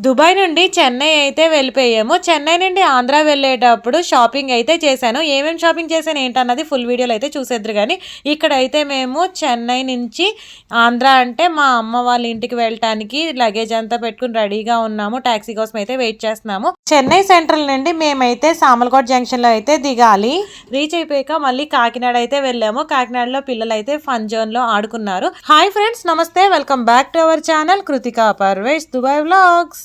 Dubai నుండి చెన్నై అయితే వెళ్ళిపోయాము. చెన్నై నుండి ఆంధ్ర వెళ్ళేటప్పుడు షాపింగ్ అయితే చేశాను. ఏమేమి షాపింగ్ చేశాను ఏంటన్నది ఫుల్ వీడియోలో అయితే చూసేద్దరు. కానీ ఇక్కడైతే మేము చెన్నై నుంచి ఆంధ్ర అంటే మా అమ్మ వాళ్ళ ఇంటికి వెళ్ళటానికి లగేజ్ అంతా పెట్టుకుని రెడీగా ఉన్నాము. ట్యాక్సీ కోసం అయితే వెయిట్ చేస్తున్నాము. చెన్నై సెంట్రల్ నుండి మేమైతే సామలకోట జంక్షన్లో అయితే దిగాలి. రీచ్ అయిపోయాక మళ్ళీ కాకినాడ అయితే వెళ్ళాము. కాకినాడలో పిల్లలు అయితే ఫన్ జోన్లో ఆడుకున్నారు. హాయ్ ఫ్రెండ్స్, నమస్తే, welcome back to our channel Kritika Parvesh Dubai vlogs.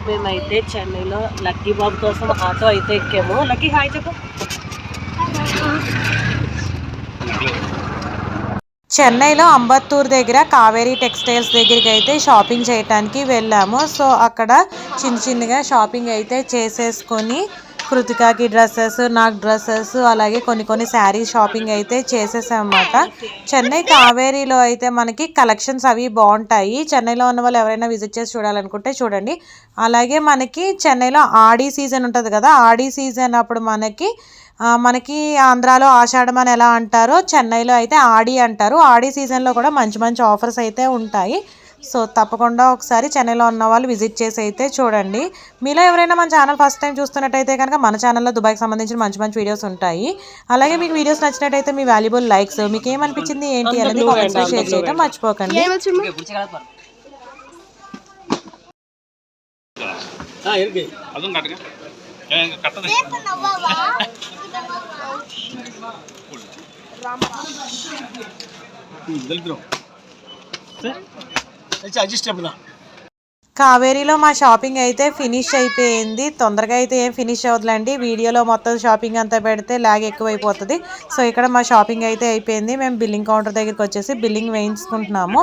మేమైతే చెన్నైలో లక్కీ బాబు కోసం ఆటో అయితే ఎక్కాము. లక్కీ హాయ్ చెప్పు. చెన్నైలో అంబత్తూర్ దగ్గర కావేరీ టెక్స్టైల్స్ దగ్గరికి అయితే షాపింగ్ చేయడానికి వెళ్ళాము. సో అక్కడ చిన్నగా షాపింగ్ అయితే చేసేసుకొని కృతికాకి డ్రెస్సెస్, నాకు డ్రెస్సెస్, అలాగే కొన్ని శారీస్ షాపింగ్ అయితే చేసేసామన్నమాట. చెన్నై కావేరీలో అయితే మనకి కలెక్షన్స్ అవి బాగుంటాయి. చెన్నైలో ఉన్న వాళ్ళు ఎవరైనా విజిట్ చేసి చూడాలనుకుంటే చూడండి. అలాగే మనకి చెన్నైలో ఆడి సీజన్ ఉంటుంది కదా, ఆడి సీజన్ అప్పుడు మనకి ఆంధ్రాలో ఆషాఢం అని ఎలా అంటారో చెన్నైలో అయితే ఆడి అంటారు. ఆడి సీజన్లో కూడా మంచి ఆఫర్స్ అయితే ఉంటాయి. సో తప్పకుండా ఒకసారి చెన్నైలో ఉన్న వాళ్ళు విజిట్ చేసి అయితే చూడండి. మీలో ఎవరైనా మన ఛానల్ ఫస్ట్ టైం చూస్తున్నట్టయితే కనుక మన ఛానల్లో దుబాయ్కి సంబంధించిన మంచి వీడియోస్ ఉంటాయి. అలాగే మీకు వీడియోస్ నచ్చినట్టయితే మీ వాల్యుబుల్ లైక్స్, మీకు ఏమనిపించింది ఏంటి అనేది కామెంట్స్లో షేర్ చేయడం మర్చిపోకండి. కావేరీలో మా షాపింగ్ అయితే ఫినిష్ అయిపోయింది. తొందరగా అయితే ఏం ఫినిష్ అవ్వదులేండి, వీడియోలో మొత్తం షాపింగ్ అంతా పెడితే లాగ్ ఎక్కువైపోతుంది. సో ఇక్కడ మా షాపింగ్ అయితే అయిపోయింది. మేము బిల్లింగ్ కౌంటర్ దగ్గరికి వచ్చేసి బిల్లింగ్ వేయించుకుంటున్నాము.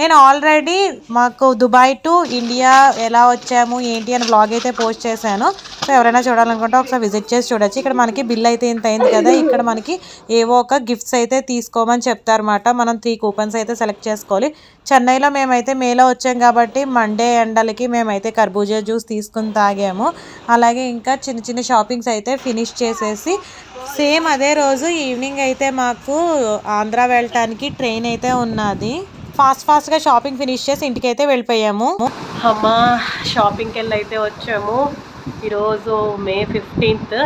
నేను ఆల్రెడీ మాకు దుబాయ్ టు ఇండియా ఎలా వచ్చాము ఏంటి అని బ్లాగ్ అయితే పోస్ట్ చేశాను. సో ఎవరైనా చూడాలనుకుంటే ఒకసారి విజిట్ చేసి చూడొచ్చు. ఇక్కడ మనకి బిల్ అయితే ఇంత అయింది కదా, ఇక్కడ మనకి ఏవో ఒక గిఫ్ట్స్ అయితే తీసుకోమని చెప్తారన్నమాట. మనం 3 కూపన్స్ అయితే సెలెక్ట్ చేసుకోవాలి. చెన్నైలో మేమైతే మేలో వచ్చాం కాబట్టి మండే ఎండలకి మేమైతే కర్బూజా జ్యూస్ తీసుకుని తాగాము. అలాగే ఇంకా చిన్న షాపింగ్స్ అయితే ఫినిష్ చేసేసి సేమ్ అదే రోజు ఈవినింగ్ అయితే మాకు ఆంధ్ర వెళ్ళటానికి ట్రైన్ అయితే ఉన్నది. ఫాస్ట్గా షాపింగ్ ఫినిష్ చేసి ఇంటికి అయితే వెళ్ళిపోయాము. అమ్మ షాపింగ్కి వెళ్ళి అయితే వచ్చాము. ఈరోజు మే 15th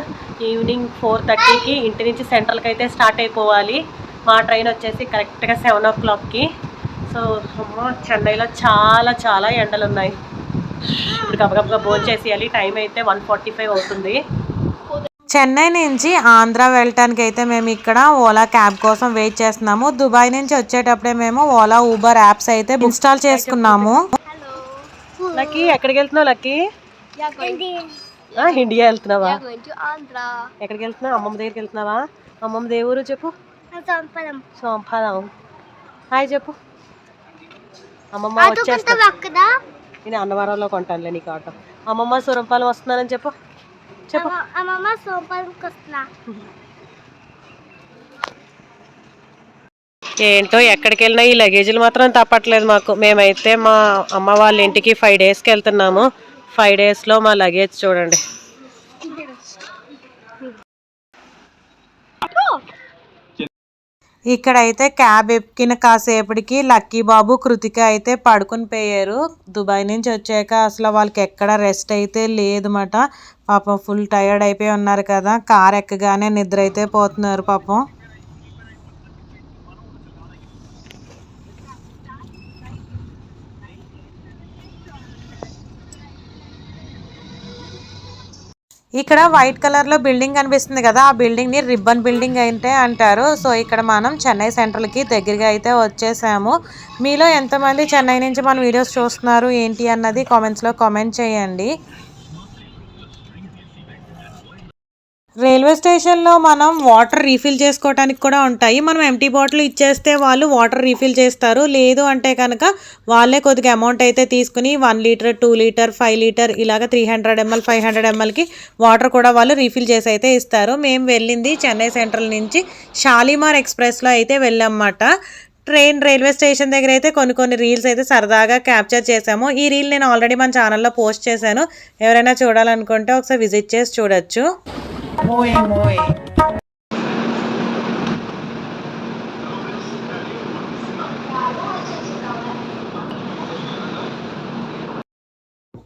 ఈవినింగ్ 4:30కి ఇంటి నుంచి సెంట్రల్కి అయితే స్టార్ట్ అయిపోవాలి. మా ట్రైన్ వచ్చేసి కరెక్ట్గా 7 o'clockకి. సో అమ్మ చెన్నైలో చాలా ఎండలు ఉన్నాయి. ఇప్పుడు గబగబగా భోజనం చేసేయాలి. టైం అయితే 1:45 అవుతుంది. చెన్నై నుంచి ఆంధ్ర వెళ్ళటానికి అయితే మేము ఇక్కడ ఓలా క్యాబ్ కోసం వెయిట్ చేస్తున్నాము. దుబాయ్ నుంచి వచ్చేటప్పుడే మేము ఓలా ఊబర్ యాప్స్ అయితే ఇన్స్టాల్ చేసుకున్నాము. లక్కీ ఎక్కడికి వెళ్తున్నావు? లక్కీ ఇండియా వెళ్తున్నావా? ఎక్కడికి వెళ్తున్నావు? అమ్మమ్మ దగ్గరికి వెళ్తున్నావా? అమ్మమ్మ దేవురు చెప్పు. సోంపదం. హాయ్ చెప్పు. అమ్మమ్మ వచ్చేస్తా. నేను అన్నవరంలో కొంటానులే నీకు ఆటో. అమ్మమ్మ సూరంపాలెం వస్తున్నానని చెప్పు. ఏంటో ఎక్కడికి వెళ్ళినా ఈ లగేజీలు మాత్రం తప్పట్లేదు మాకు. మేమైతే మా అమ్మ వాళ్ళ ఇంటికి 5 daysకి వెళ్తున్నాము. 5 daysలో మా లగేజ్ చూడండి. ఇక్కడైతే క్యాబ్ ఎక్కిన కాసేపటికి లక్కీ బాబు, కృతిక అయితే పడుకుని పోయారు. దుబాయ్ నుంచి వచ్చాక అసలు వాళ్ళకి ఎక్కడ రెస్ట్ అయితే లేదన్నమాట. పాపం ఫుల్ టైర్డ్ అయిపోయి ఉన్నారు కదా, కార్ ఎక్కగానే నిద్ర అయితే పోతున్నారు పాపం. ఇక్కడ వైట్ కలర్ లో బిల్డింగ్ కనిపిస్తుంది కదా, ఆ బిల్డింగ్ ని రిబ్బన్ బిల్డింగ్ అయితే అంటారు. సో ఇక్కడ మనం చెన్నై సెంట్రల్ కి దగ్గరగా అయితే వచ్చేసాము. మీలో ఎంతమంది చెన్నై నుంచి మన వీడియోస్ చూస్తున్నారు ఏంటి అన్నది కామెంట్స్ లో కామెంట్ చేయండి. రైల్వే స్టేషన్లో మనం వాటర్ రీఫిల్ చేసుకోవడానికి కూడా ఉంటాయి. మనం ఎంటీ బాటిల్ ఇచ్చేస్తే వాళ్ళు వాటర్ రీఫిల్ చేస్తారు. లేదు అంటే కనుక వాళ్ళే కొద్దిగా అమౌంట్ అయితే తీసుకుని 1 లీటర్, 2 లీటర్, 5 లీటర్ ఇలాగ 300 ml, 500 mlకి వాటర్ కూడా వాళ్ళు రీఫిల్ చేసి అయితే ఇస్తారు. మేము వెళ్ళింది చెన్నై సెంట్రల్ నుంచి షాలిమార్ ఎక్స్ప్రెస్లో అయితే వెళ్ళామన్నమాట. రైల్వే స్టేషన్ దగ్గర అయితే కొన్ని రీల్స్ అయితే సరదాగా క్యాప్చర్ చేసాము. ఈ రీల్ నేను ఆల్రెడీ మన ఛానల్లో పోస్ట్ చేశాను. ఎవరైనా చూడాలనుకుంటే ఒకసారి విజిట్ చేసి చూడొచ్చు.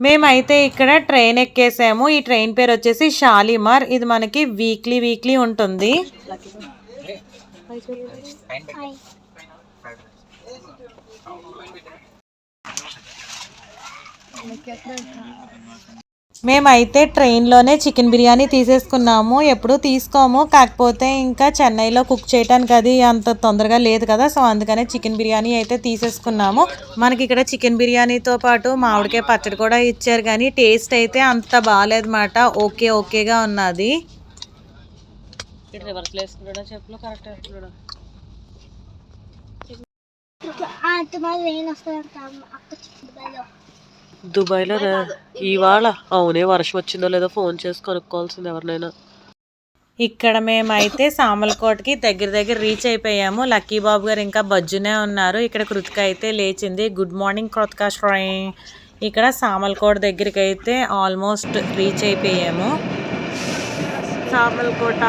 మేమైతే ఇక్కడ ట్రైన్ ఎక్కేసాము. ఈ ట్రైన్ పేరు వచ్చేసి షాలిమార్. ఇది మనకి వీక్లీ ఉంటుంది. మేమైతే ట్రైన్లోనే చికెన్ బిర్యానీ తీసేసుకున్నాము. ఎప్పుడు తీసుకోము, కాకపోతే ఇంకా చెన్నైలో కుక్ చేయడానికి అది అంత తొందరగా లేదు కదా, సో అందుకనే చికెన్ బిర్యానీ అయితే తీసేసుకున్నాము. మనకి ఇక్కడ చికెన్ బిర్యానీతో పాటు మామిడికాయ పచ్చడి కూడా ఇచ్చారు, కానీ టేస్ట్ అయితే అంత బాగాలేదన్నమాట. ఓకేగా ఉన్నది. దుబాయ్లో ఇవాళ అవునే వర్షం వచ్చిందో లేదో ఫోన్ చేసి కనుక్కోవాల్సింది ఎవరినైనా. ఇక్కడ మేమైతే సామలకోటకి దగ్గర రీచ్ అయిపోయాము. లక్కీ బాబు గారు ఇంకా బజ్జునే ఉన్నారు. ఇక్కడ కృతిక అయితే లేచింది. గుడ్ మార్నింగ్ కృతిక శ్రై. ఇక్కడ సామలకోట దగ్గరికి అయితే ఆల్మోస్ట్ రీచ్ అయిపోయాము. సామలకోట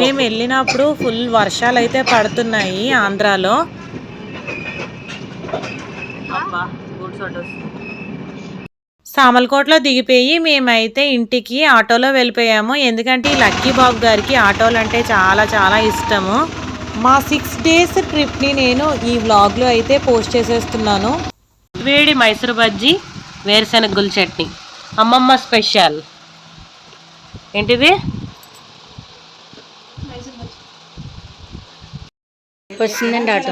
మేము వెళ్ళినప్పుడు ఫుల్ వర్షాలు అయితే పడుతున్నాయి ఆంధ్రాలో. సామలకోటలో దిగిపోయి మేమైతే ఇంటికి ఆటోలో వెళ్ళిపోయాము. ఎందుకంటే ఈ లక్కీ బాబు గారికి ఆటోలు అంటే చాలా ఇష్టము. మా 6 days ట్రిప్ని నేను ఈ వ్లాగ్లో అయితే పోస్ట్ చేసేస్తున్నాను. వేడి మైసూర్ బజ్జీ, వేరుశెనగ గుల్ చట్నీ, అమ్మమ్మ స్పెషల్. ఏంటిది? వచ్చిందండి ఆటో.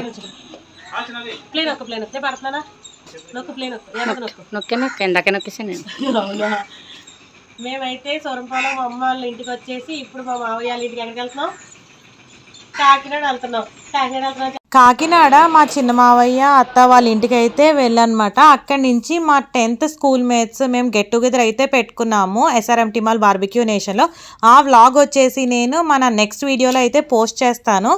ఇందాక నొక్కేసాను నేను. మేమైతే సొరంపాల మా అమ్మ వాళ్ళ ఇంటికి వచ్చేసి ఇప్పుడు మా మావయ్య వాళ్ళ ఇంటికి ఎక్కడికి వెళ్తున్నాం? కాకినాడ వెళ్తున్నాం. కాకినాడ మా చిన్న మావయ్య అత్త వాళ్ళ ఇంటికి అయితే వెళ్ళానమాట. అక్కడి నుంచి మా 10th స్కూల్ మేట్స్ మేము గెట్ టుగెదర్ అయితే పెట్టుకున్నాము SRMT మాల్ బార్బిక్యూ నేషన్లో. ఆ వ్లాగ్ వచ్చేసి నేను మన నెక్స్ట్ వీడియోలో అయితే పోస్ట్ చేస్తాను.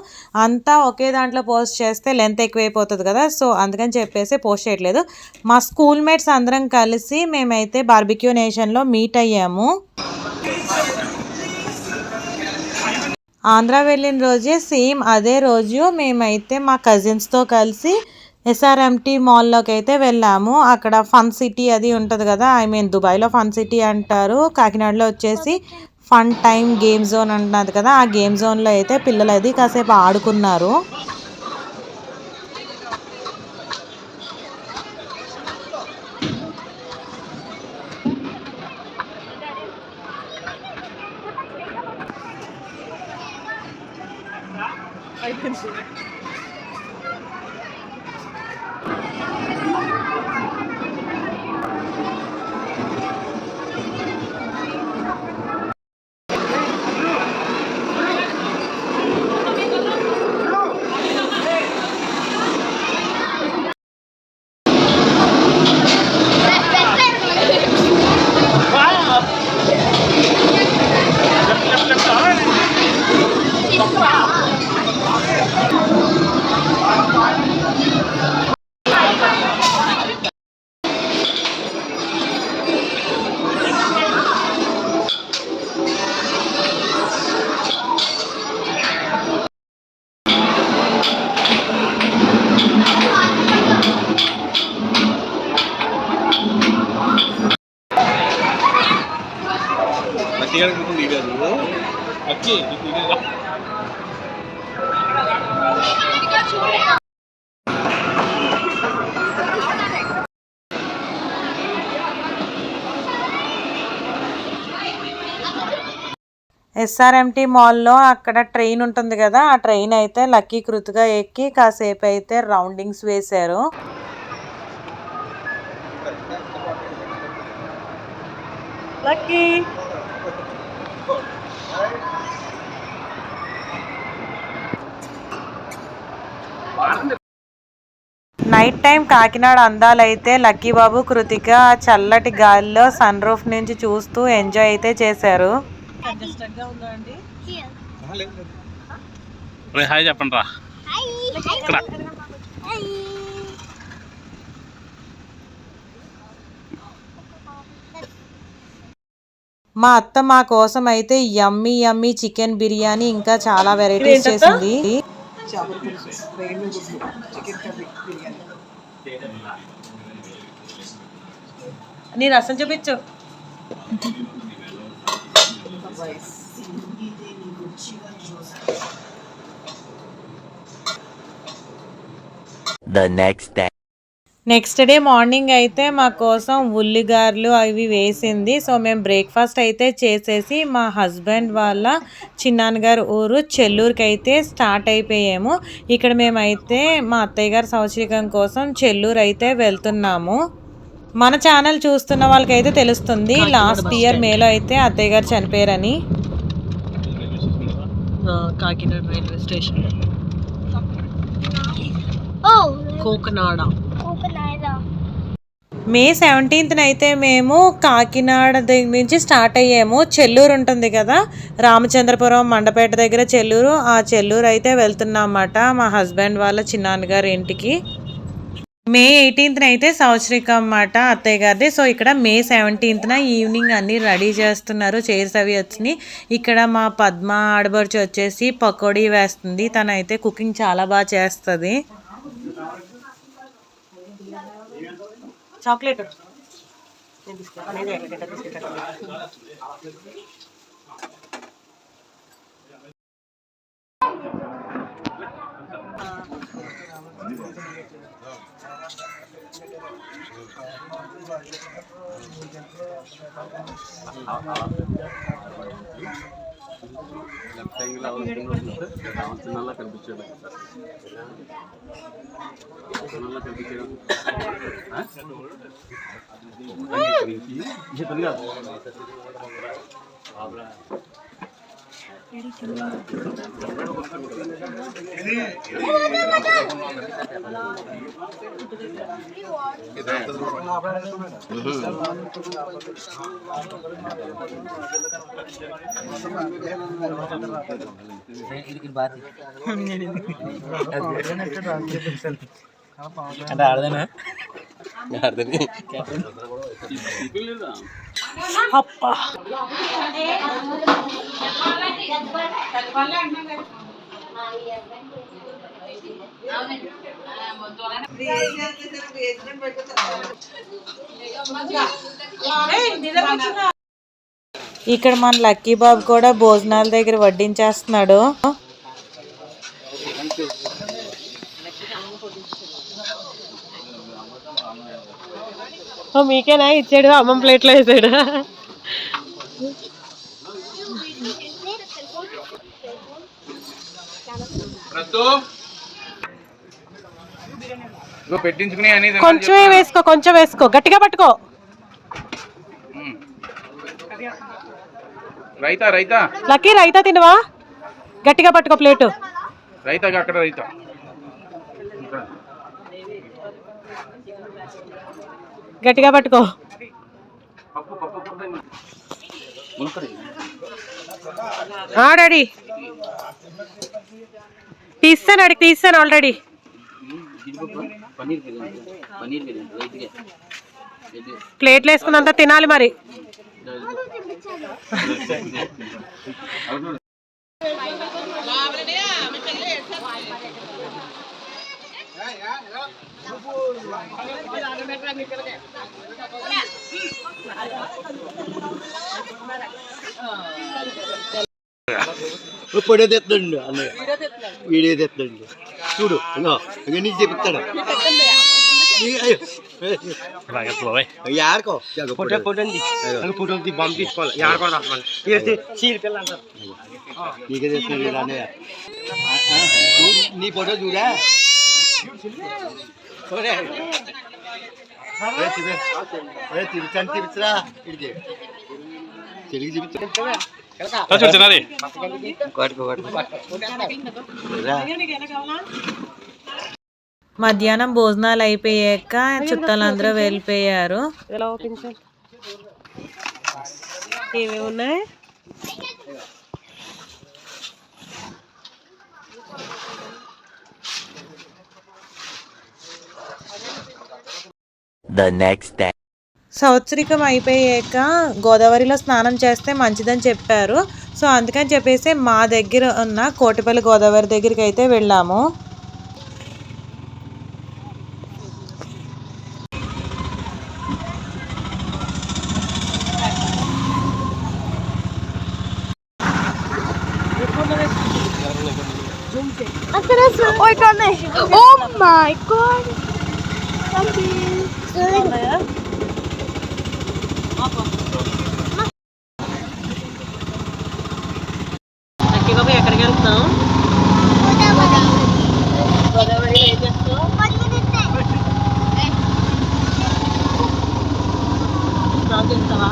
అంతా ఒకే దాంట్లో పోస్ట్ చేస్తే లెంత్ ఎక్కువైపోతుంది కదా, సో అందుకని చెప్పేసి పోస్ట్ చేయట్లేదు. మా స్కూల్ మేట్స్ అందరం కలిసి మేమైతే బార్బిక్యూ నేషన్లో మీట్ అయ్యాము. ఆంధ్ర వెళ్ళిన రోజే సేమ్ అదే రోజు మేమైతే మా కజిన్స్తో కలిసి SRMT మాల్లోకి అయితే వెళ్ళాము. అక్కడ ఫన్ సిటీ అది ఉంటుంది కదా, దుబాయ్లో ఫన్ సిటీ అంటారు, కాకినాడలో వచ్చేసి ఫన్ టైమ్ గేమ్ జోన్ అంటున్నది కదా, ఆ గేమ్ జోన్లో అయితే పిల్లలు అది కాసేపు ఆడుకున్నారు. SRMT మాల్లో అక్కడ ట్రైన్ ఉంటుంది కదా, ఆ ట్రైన్ అయితే లక్కీ కృతిగా ఎక్కి కాసేపు అయితే రౌండింగ్స్ వేశారు. లక్కీ నైట్ టైం కాకినాడ అందాలైతే లక్కీ బాబు కృతిక చల్లటి గాలిలో సన్ రూఫ్ నుంచి చూస్తూ ఎంజాయ్ అయితే చేశారు. హాయ్ చెప్పండి రా. మా అత్త మా కోసం అయితే యమ్మీ చికెన్ బిర్యానీ ఇంకా చాలా వెరైటీస్ చేసింది. నీ రసం చూపించు. నెక్స్ట్ డే మార్నింగ్ అయితే మా కోసం ఉల్లిగారులు అవి వేసింది. సో మేము బ్రేక్ఫాస్ట్ అయితే చేసేసి మా హస్బెండ్ వాళ్ళ చిన్నాన్నగారు ఊరు చెల్లూరుకి అయితే స్టార్ట్ అయిపోయాము. ఇక్కడ మేమైతే మా అత్తయ్య గారి సంవత్సరికం కోసం చెల్లూరు అయితే వెళ్తున్నాము. మన ఛానల్ చూస్తున్న వాళ్ళకైతే తెలుస్తుంది లాస్ట్ ఇయర్ మేలో అయితే అత్తయ్య గారు చనిపోయారని. Kakinada railway station Coconada. May 17th అయితే మేము కాకినాడ దగ్గర నుంచి స్టార్ట్ అయ్యాము. చెల్లూరు ఉంటుంది కదా, రామచంద్రపురం మండపేట దగ్గర చెల్లూరు. ఆ చెల్లూరు అయితే వెళ్తున్నాం అన్నమాట మా హస్బెండ్ వాళ్ళ చిన్నాన్నగారి ఇంటికి. మే 18th అయితే సంవత్సరికం అన్నమాట అత్తయ్య గారిది. సో ఇక్కడ మే 17th ఈవినింగ్ అన్నీ రెడీ చేస్తున్నారు. చైర్స్ అవి వచ్చినాయి. ఇక్కడ మా పద్మ ఆడబడుచు వచ్చేసి పకోడీ వేస్తుంది. తనైతే కుకింగ్ చాలా బాగా చేస్తుంది. చాక్లెట్ కనిపించాడు అంటే ఆడదేనా ఆడదని అప్పా ఇక్కడ మన లక్కీ బాబు కూడా భోజనాల దగ్గర వడ్డించేస్తున్నాడు. మీకేనా ఇచ్చాడు, అమ్మం ప్లేట్లో వేసాడు. కొంచెం వేసుకో, కొంచెం వేసుకో, గట్టిగా పట్టుకో. రైతా రైతా లక్కీ రైతా తినవా? గట్టిగా పట్టుకో ప్లేటు. రైతా అక్కడ రైతా గట్టిగా పట్టుకో. డాడీ తీస్తాను, అడిగి తీస్తాను ఆల్రెడీ. ప్లేట్లు వేసుకున్నంత తినాలి మరి. పొడి తెస్తుండు అన్నయ్య, వీడియో తెస్తుండు చూడు. నీకు చెప్తాడు యాడకో ఫోటో ఫోటో పంపించుకోవాలి. నీకే తెస్తుంది అన్నయ్య, నీ ఫోటో చూడా. చూపించరా ఇడికి తెలుగు చూపించా. మధ్యాహ్నం భోజనాలు అయిపోయాక చుట్టాలందరూ వెళ్ళిపోయారు. ఏమేమి ఉన్నాయి? సంవత్సరికం అయిపోయాక గోదావరిలో స్నానం చేస్తే మంచిదని చెప్పారు. సో అందుకని చెప్పేసి మా దగ్గర ఉన్న కోటిపల్లి గోదావరి దగ్గరికి అయితే వెళ్ళాము. Oh my god. ఎక్కడికి వెళ్తున్నాం? గోదావరి ఏం చేస్తావు? జాబ్ చేస్తావా?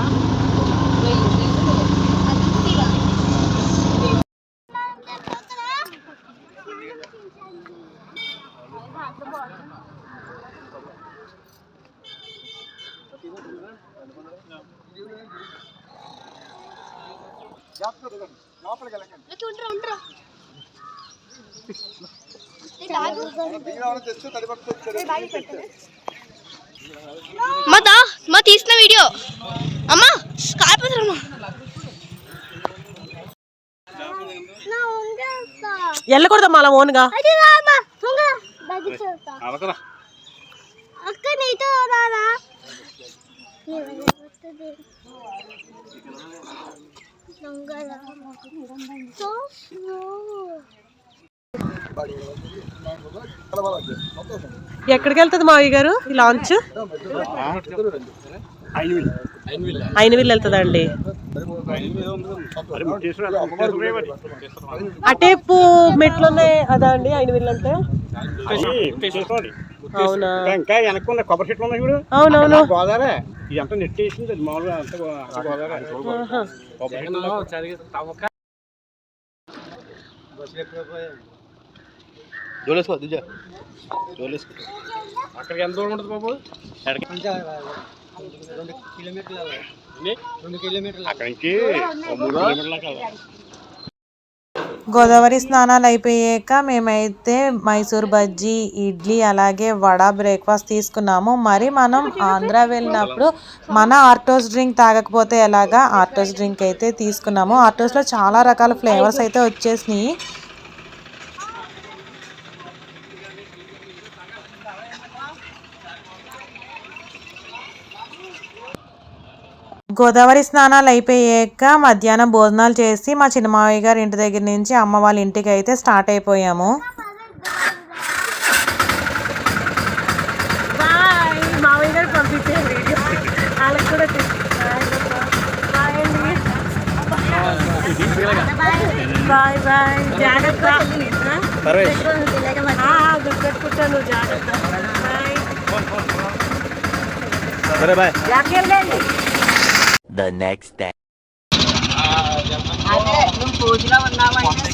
మా తీసిన వీడియో అమ్మా కాలిపోతారమ్మా. వెళ్ళకూడదమ్మా అలా ఓన్గా. అక్క నీతో రానా? ఎక్కడికి వెళ్తుంది మావయ్య గారు ఈ లాంచ్? ఐనవిల్ వెళ్తుందండి. అటేపు మెట్లు ఉన్నాయి అదా అండి ఐనవిల్ అంటే? అవునా? కొబ్బరి చెట్లు ఉన్నాయి చూడు. అవునవును. గోదావరి ఇదంతా నెట్ వేసింది, అది మామూలుగా అంతా గోదావరి. అక్కడికి ఎంత దూరం ఉంటుంది బాబు? 2 కిలోమీటర్లు అక్కడి నుంచి 3 కిలోమీటర్ల కదా. గోదావరి స్నానాలు అయిపోయాక మేమైతే మైసూర్ బజ్జీ, ఇడ్లీ అలాగే వడ బ్రేక్ఫాస్ట్ తీసుకున్నాము. మరి మనం ఆంధ్ర వెళ్ళినప్పుడు మన ఆర్టోస్ డ్రింక్ తాగకపోతే ఎలాగా, ఆర్టోస్ డ్రింక్ అయితే తీసుకున్నాము. ఆర్టోస్లో చాలా రకాల ఫ్లేవర్స్ అయితే వచ్చేసినాయి. గోదావరి స్నానాలు అయిపోయాక మధ్యాహ్నం భోజనాలు చేసి మా చిన్న మావయ్య గారి ఇంటి దగ్గర నుంచి అమ్మ వాళ్ళ ఇంటికి అయితే స్టార్ట్ అయిపోయాము. మావయ్య గారు పంపించే వీడియో వాళ్ళకి కూడా బాయ్ బాయ్, జాగ్రత్త, గుర్తుపెట్టుకుంటాను, జాగ్రత్త, బాయ్. The next day. అదే నువ్వు పూజలో ఉన్నావంటే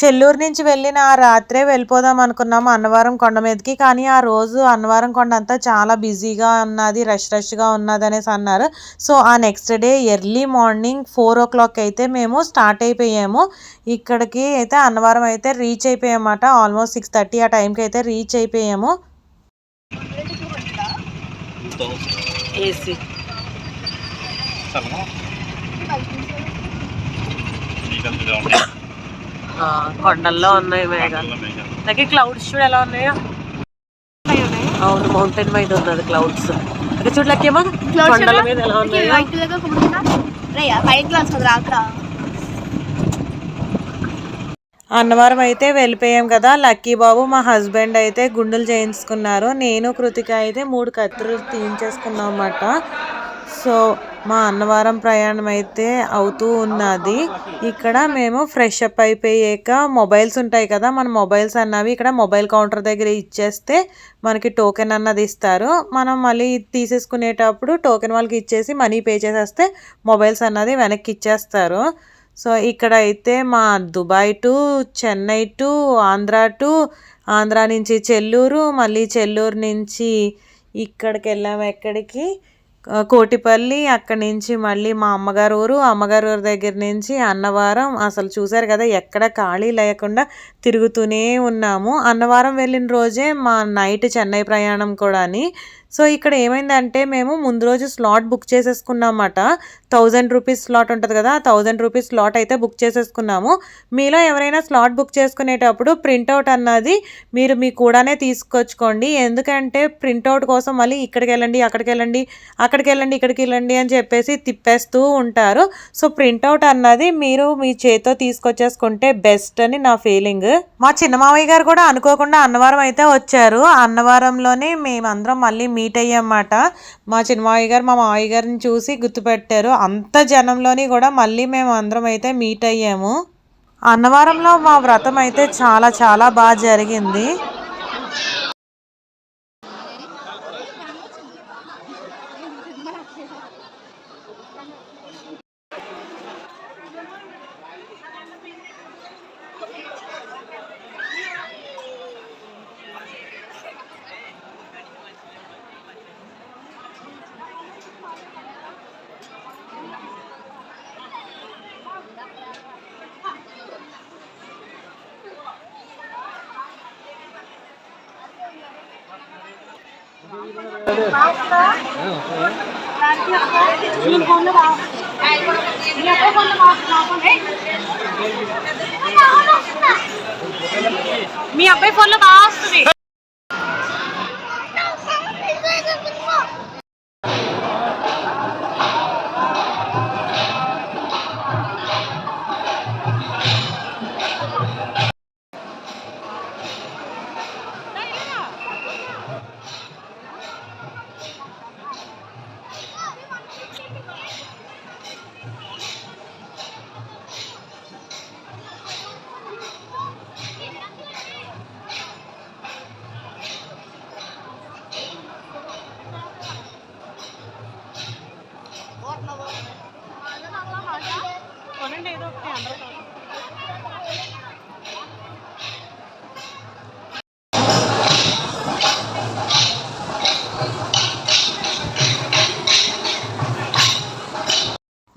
చెల్లూరు నుంచి వెళ్ళిన ఆ రాత్రే వెళ్ళిపోదాం అనుకున్నాము అన్నవరం కొండ మీదకి. కానీ ఆ రోజు అన్నవరం కొండ అంతా చాలా బిజీగా ఉన్నది, రష్గా ఉన్నది అనేసి అన్నారు. సో ఆ next day early morning 4 o'clock అయితే మేము స్టార్ట్ అయిపోయాము. ఇక్కడికి అయితే అన్నవరం అయితే రీచ్ అయిపోయామన్నమాట. ఆల్మోస్ట్ 6:30 ఆ టైంకి అయితే రీచ్ అయిపోయాము. ఏసీ కొండల్లో ఉన్నాయి మేఘాలు. అలాగే క్లౌడ్స్ చూడు ఎలా ఉన్నాయో. అవును, మౌంటైన్ మీద ఉన్నది క్లౌడ్స్. అదే చూడలేకేమో కొండల మీద ఎలా ఉన్నాయో. అన్నవరం అయితే వెళ్ళిపోయాం కదా. లక్కీ బాబు మా హస్బెండ్ అయితే గుండెలు చేయించుకున్నారు. నేను కృతిక అయితే 3 కత్తులు తీయించేసుకున్నాం అన్నమాట. సో మా అన్నవరం ప్రయాణం అయితే అవుతూ ఉన్నది. ఇక్కడ మేము ఫ్రెష్ అప్ అయిపోయాక మొబైల్స్ ఉంటాయి కదా, మన మొబైల్స్ అన్నవి ఇక్కడ మొబైల్ కౌంటర్ దగ్గర ఇచ్చేస్తే మనకి టోకెన్ అన్నది ఇస్తారు. మనం మళ్ళీ తీసేసుకునేటప్పుడు టోకెన్ వాళ్ళకి ఇచ్చేసి మనీ పే చేసేస్తే మొబైల్స్ అన్నది వెనక్కి ఇచ్చేస్తారు. సో ఇక్కడ అయితే మా Dubai to Chennai to Andhra నుంచి చెల్లూరు, మళ్ళీ చెల్లూరు నుంచి ఇక్కడికి వెళ్ళాము. ఎక్కడికి? కోటిపల్లి. అక్కడి నుంచి మళ్ళీ మా అమ్మగారు ఊరు దగ్గర నుంచి అన్నవరం. అసలు చూసారు కదా ఎక్కడ ఖాళీ లేకుండా తిరుగుతూనే ఉన్నాము. అన్నవరం వెళ్ళిన రోజే మా నైట్ చెన్నై ప్రయాణం కూడా. సో ఇక్కడ ఏమైందంటే మేము ముందు రోజు స్లాట్ బుక్ చేసేసుకున్నామన్నమాట. 1000 రూపీస్ స్లాట్ ఉంటుంది కదా, 1000 రూపీస్ స్లాట్ అయితే బుక్ చేసేసుకున్నాము. మీలో ఎవరైనా స్లాట్ బుక్ చేసుకునేటప్పుడు ప్రింట్అవుట్ అన్నది మీరు మీ కూడానే తీసుకొచ్చుకోండి. ఎందుకంటే ప్రింట్అవుట్ కోసం మళ్ళీ ఇక్కడికి వెళ్ళండి, అక్కడికి వెళ్ళండి, అక్కడికి వెళ్ళండి, ఇక్కడికి వెళ్ళండి అని చెప్పేసి తిప్పేస్తూ ఉంటారు. సో ప్రింట్అవుట్ అన్నది మీరు మీ చేతితో తీసుకొచ్చేసుకుంటే బెస్ట్ అని నా ఫీలింగ్. మా చిన్న మావయ్య గారు కూడా అనుకోకుండా అన్నవరం అయితే వచ్చారు. అన్నవరంలోనే మేమందరం మళ్ళీ మీట్ అయ్యామన్నమాట. మా చిన్న మావయ్య గారు మా మావయ్య గారిని చూసి గుర్తుపెట్టారు. అంత జనంలోని కూడా మళ్ళీ మేము అందరం అయితే మీట్ అయ్యాము. అన్నవరంలో మా వ్రతం అయితే చాలా చాలా బాగా జరిగింది. మీ అబ్బాయి ఫోన్లో బాగా వస్తుంది.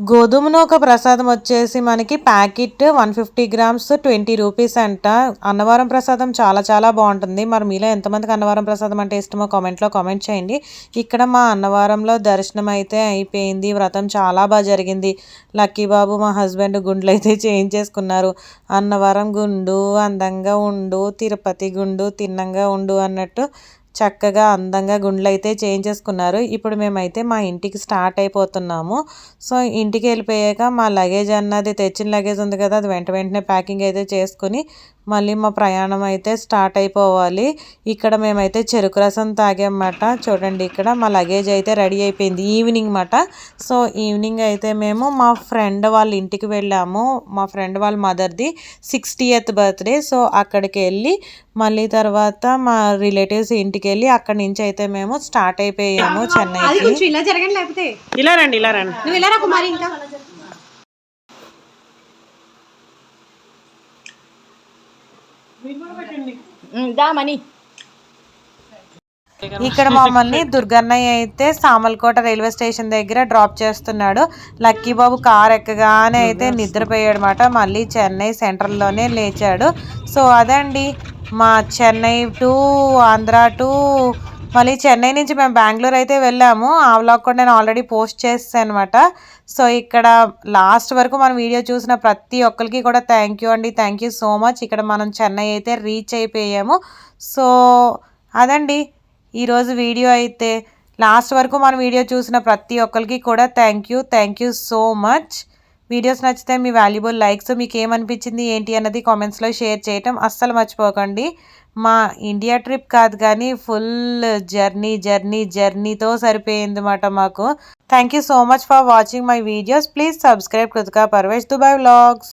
గోధుమ నూక ప్రసాదం వచ్చేసి మనకి ప్యాకెట్ 150 గ్రామ్స్ 20 రూపీస్ అంట. అన్నవరం ప్రసాదం చాలా చాలా బాగుంటుంది. మరి మీలో ఎంతమందికి అన్నవరం ప్రసాదం అంటే ఇష్టమో కామెంట్లో కామెంట్ చేయండి. ఇక్కడ మా అన్నవరంలో దర్శనం అయితే అయిపోయింది. వ్రతం చాలా బాగా జరిగింది. లక్కీ బాబు మా హస్బెండ్ గుండ్లు అయితే చేయించేసుకున్నారు. అన్నవరం గుండు అందంగా ఉండు, తిరుపతి గుండు తిన్నంగా ఉండు అన్నట్టు చక్కగా అందంగా గుండ్లు అయితే చేయించేసుకున్నారు. ఇప్పుడు మేమైతే మా ఇంటికి స్టార్ట్ అయిపోతున్నాము. సో ఇంటికి వెళ్ళిపోయాక మా లగేజ్ అన్నది తెచ్చిన లగేజ్ ఉంది కదా, అది వెంటనే ప్యాకింగ్ అయితే చేసుకుని మళ్ళీ మా ప్రయాణం అయితే స్టార్ట్ అయిపోవాలి. ఇక్కడ మేమైతే చెరుకు రసం తాగామన్నమాట. చూడండి ఇక్కడ మా లగేజ్ అయితే రెడీ అయిపోయింది ఈవినింగ్ అన్నమాట. సో ఈవినింగ్ అయితే మేము మా ఫ్రెండ్ వాళ్ళ ఇంటికి వెళ్ళాము. మా ఫ్రెండ్ వాళ్ళ మదర్ది 60th బర్త్డే. సో అక్కడికి వెళ్ళి మళ్ళీ తర్వాత మా రిలేటివ్స్ ఇంటికి వెళ్ళి అక్కడి నుంచి అయితే మేము స్టార్ట్ అయిపోయాము చెన్నైకి. ఇలా జరగండి, లేకపోతే ఇలా రండి, ఇలా రండి. నువ్వు ఇలా రా కుమారి. ఇంకా దామని ఇక్కడ మమ్మల్ని దుర్గన్నయ్య అయితే సామల్కోట రైల్వే స్టేషన్ దగ్గర డ్రాప్ చేస్తున్నాడు. లక్కీ బాబు కార్ ఎక్కగానే అయితే నిద్రపోయాడు అనమాట. మళ్ళీ చెన్నై సెంట్రల్లోనే లేచాడు. సో అదండి మా చెన్నై టు ఆంధ్ర టు మళ్ళీ చెన్నై నుంచి మేము బెంగళూరు అయితే వెళ్ళాము. ఆ వ్లాగ్ కూడా నేను ఆల్రెడీ పోస్ట్ చేస్తాను అనమాట. సో ఇక్కడ లాస్ట్ వరకు మనం వీడియో చూసిన ప్రతి ఒక్కరికి కూడా థ్యాంక్ యూ అండి, థ్యాంక్ యూ సో మచ్. ఇక్కడ మనం చెన్నై అయితే రీచ్ అయిపోయాము. సో అదండి ఈరోజు వీడియో అయితే. లాస్ట్ వరకు మన వీడియో చూసిన ప్రతి ఒక్కరికి కూడా thank you so much. Videos నచ్చితే మీ వాల్యుబుల్ లైక్స్, మీకు ఏమనిపించింది ఏంటి అన్నది కామెంట్స్లో షేర్ చేయటం అస్సలు మర్చిపోకండి. మా ఇండియా ట్రిప్ కాదు కానీ ఫుల్ జర్నీతో సరిపోయింది అన్నమాట మాకు. Thank you so much for watching my videos. Please subscribe Kritika Parvesh Dubai vlogs.